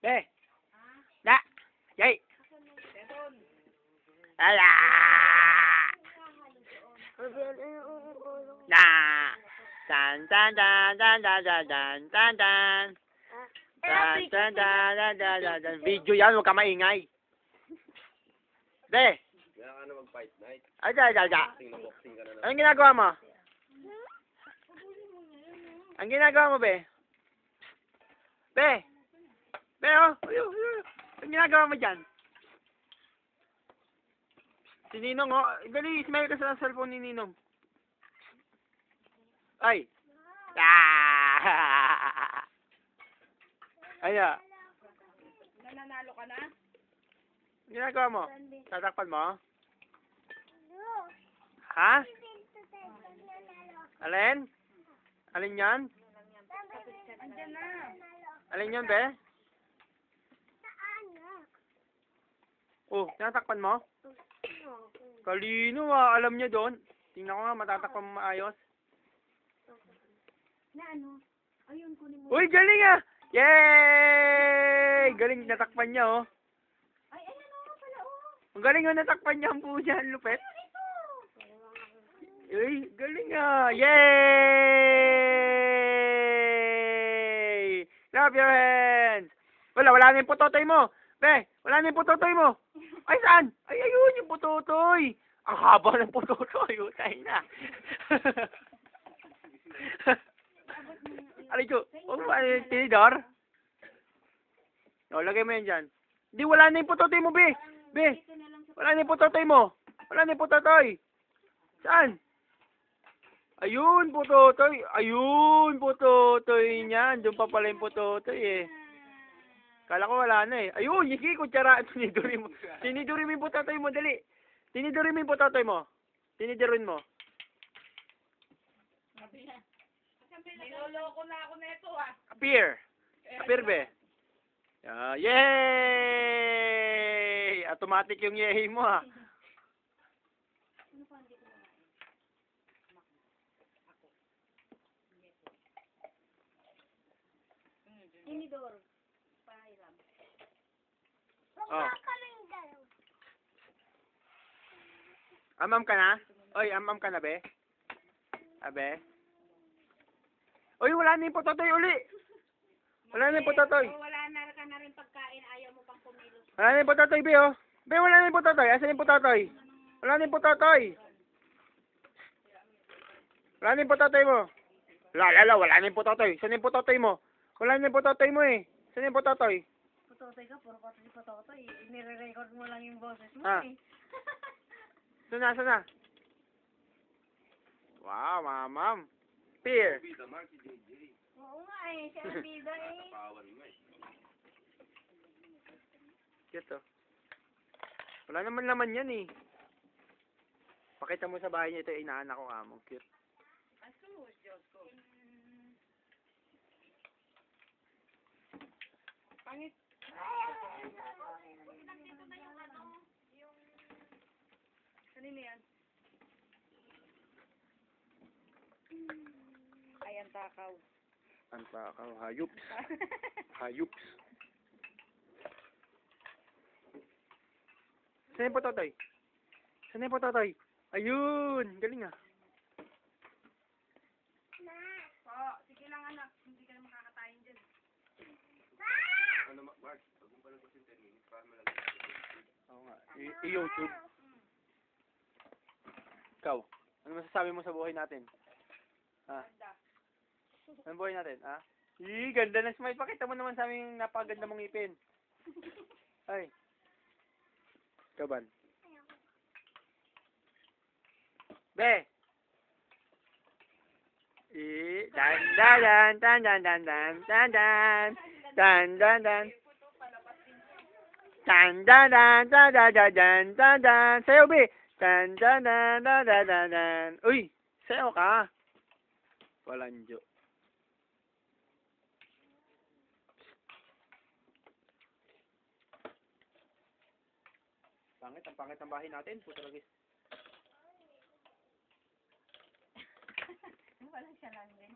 Be. Da. Jay. Ala. Da. Dan dan dan dan dan dan dan dan dan. Dan dan dan dan dan dan. Video yan, huwag ka maingay. Be. Kaya ka na mag-fight night. Ay, da, da, da. Boxing ka na na. Anong ginagawa mo? Ang ginagawa mo, Be? Be! Be, oh! Ayun, ayun. Anong ginagawa mo dyan? Si Ninong, oh. Dali, smile ka sa cellphone ni Ninong. Ay! Ah! Ayan. Nananalo ka na? Anong ginagawa mo? Tatakpan mo? Ha? Alin? Alin yan? Andyan na. Alin yan, Be? Oh, tinatakpan mo? Kalino ah, alam niya doon. Tingnan ko nga, matatakpan mo maayos. Na ano? Ayun, kunin mo. Uy, galing ah! Yay! Galing, natakpan niya oh. Ay, ayan o, pala o. Ang galing oh, natakpan niya ang puya, ang lupet. Uy, galing ah! Yay! Clap your hands! Wala na yung putotoy mo! Be, wala na yung putotoy mo! Ay, saan? Ay, ayun yung putotoy! Ang haba ng putotoy, utay na. Alay ko, huwag mo ano yung tinidor? O, lagay mo yan dyan. Hindi, wala na yung putotoy mo, Be! Be, wala na yung putotoy mo! Wala na yung putotoy! Saan? Ayun, putotoy. Ayun, putotoy niyan. Doon pa pala yung putotoy eh. Kala ko wala na eh. Ayun, yiki, kutsara. Tiniduri mo. Tiniduri mo yung putotoy mo, dali. Tiniduri mo yung putotoy mo. Tinidurin mo. Niloloko na ako neto ah. Appear. Appear, Be. Yay! Automatic yung yay mo ah. Tinidor. Pahiram. Oh. Amam ka na? Oy, amam ka na, Be? Abe? Oy, wala na yung putotoy uli. Wala na yung putotoy. Wala na ka na rin pagkain. Ayaw mo pang kumilos. Wala na yung putotoy, Be, oh. Be, wala na yung putotoy. Asan yung putotoy? Wala na yung putotoy. Wala na yung putotoy mo. Wala na yung putotoy. Saan yung putotoy mo? Wala na yung putotoy mo eh. Saan yung putotoy? Putotoy ka, puro putotoy. Nire-record mo lang yung boses mo Ah. eh. Saan na? Wow, mamam. Peer. Bida man si JJ. Oo nga eh, siya ang bida eh. Pawan mo eh. Cute oh. Wala naman laman yan eh. Pakita mo sa bahay niya ito, inaanak ko nga mo. Cute. Asus, Diyos ko. Pangit. Nandito na yung ano, yung... Kanina yan? Ay, ang takaw. Ang takaw, hayups. Hayups. Saan yung putotoy? Saan yung putotoy? Ayun! Galing ah. Sige lang anak, hindi ka na makakatayin dyan. Ano, Mark? Pag mo pa lang kasi 10 minutes para malagay. Oo nga. I-YouTube. Ikaw, ano masasabi mo sa buhay natin? Ha? Anong buhay natin, ha? Ganda ng smile. Pakita mo naman sa amin yung napakaganda mong ngipin. Ay. Kaban. Be! Dan dan dan dan dan dan dan dan dan dan dan dan dan dan dan dan dan dan dan dan sayo Be! Dan dan dan dan dan dan dan. Uy! Sayo ka! Walang jo. Ang pangit ng bahay natin. Puto lagi. Wala siya lang din.